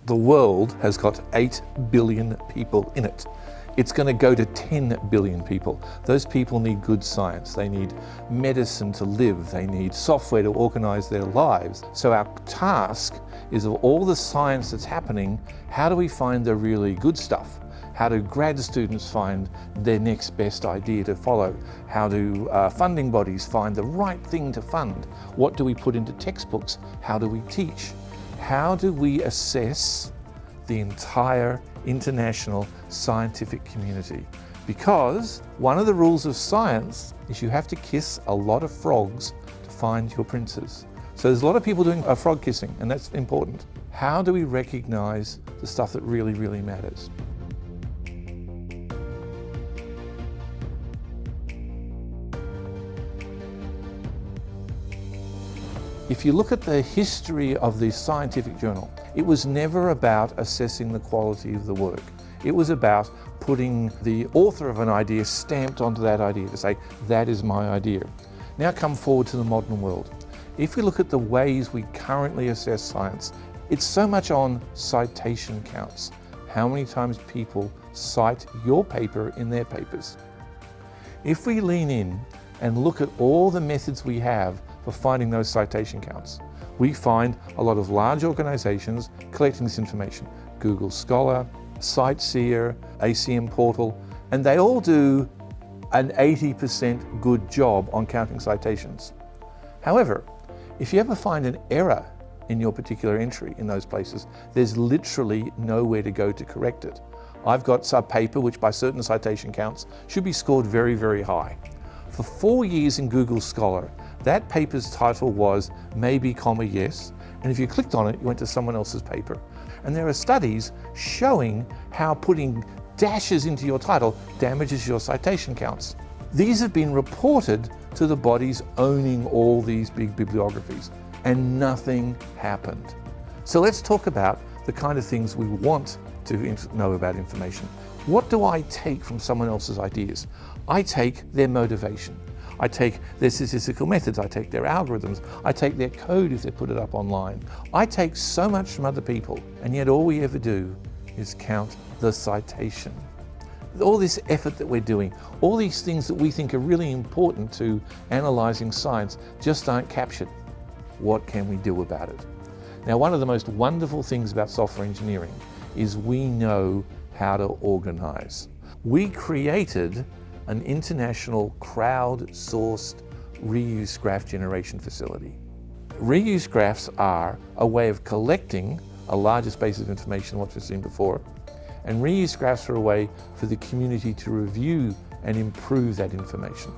The world has got 8 billion people in it. It's going to go to 10 billion people. Those people need good science. They need medicine to live. They need software to organize their lives. So our task is, of all the science that's happening, how do we find the really good stuff? How do grad students find their next best idea to follow? How do funding bodies find the right thing to fund? What do we put into textbooks? How do we teach? How do we assess the entire international scientific community? Because one of the rules of science is you have to kiss a lot of frogs to find your princes. So there's a lot of people doing frog kissing, and that's important. How do we recognize the stuff that really, really matters? If you look at the history of the scientific journal, it was never about assessing the quality of the work. It was about putting the author of an idea stamped onto that idea to say, that is my idea. Now come forward to the modern world. If we look at the ways we currently assess science, it's so much on citation counts. How many times people cite your paper in their papers? If we lean in and look at all the methods we have for finding those citation counts, we find a lot of large organizations collecting this information. Google Scholar, CiteSeer, ACM Portal, and they all do an 80% good job on counting citations. However, if you ever find an error in your particular entry in those places, there's literally nowhere to go to correct it. I've got a paper which by certain citation counts should be scored very, very high. For 4 years in Google Scholar, that paper's title was maybe, yes, and if you clicked on it, you went to someone else's paper. And there are studies showing how putting dashes into your title damages your citation counts. These have been reported to the bodies owning all these big bibliographies, and nothing happened. So let's talk about the kind of things we want to know about information. What do I take from someone else's ideas? I take their motivation. I take their statistical methods, I take their algorithms, I take their code if they put it up online. I take so much from other people, and yet all we ever do is count the citation. All this effort that we're doing, all these things that we think are really important to analyzing science just aren't captured. What can we do about it? Now, one of the most wonderful things about software engineering is we know how to organize. We created an international crowd-sourced reuse graph generation facility. Reuse graphs are a way of collecting a larger space of information than what we've seen before, and reuse graphs are a way for the community to review and improve that information.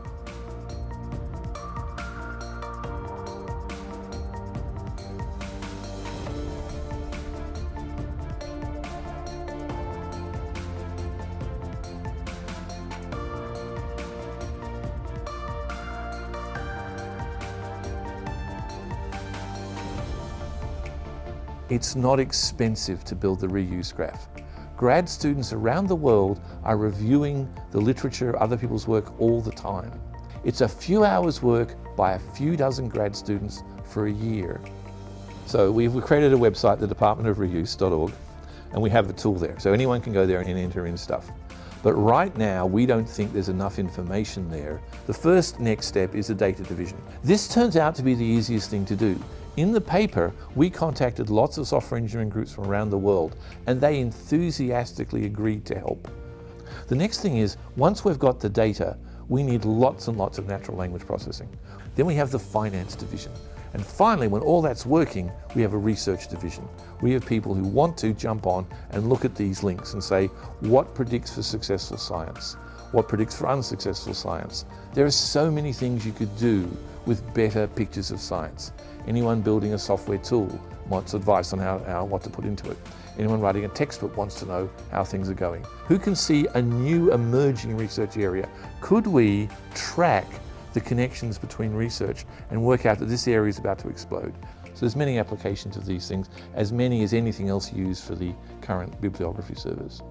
It's not expensive to build the reuse graph. Grad students around the world are reviewing the literature, other people's work all the time. It's a few hours work by a few dozen grad students for a year. So we've created a website, thedepartmentofreuse.org, and we have the tool there. So anyone can go there and enter in stuff. But right now, we don't think there's enough information there. The first next step is the data division. This turns out to be the easiest thing to do. In the paper, we contacted lots of software engineering groups from around the world, and they enthusiastically agreed to help. The next thing is, once we've got the data, we need lots and lots of natural language processing. Then we have the finance division. And finally, when all that's working, we have a research division. We have people who want to jump on and look at these links and say, what predicts for successful science? What predicts for unsuccessful science? There are so many things you could do with better pictures of science. Anyone building a software tool wants advice on what to put into it. Anyone writing a textbook wants to know how things are going. Who can see a new emerging research area? Could we track the connections between research and work out that this area is about to explode? So there's many applications of these things, as many as anything else used for the current bibliography servers.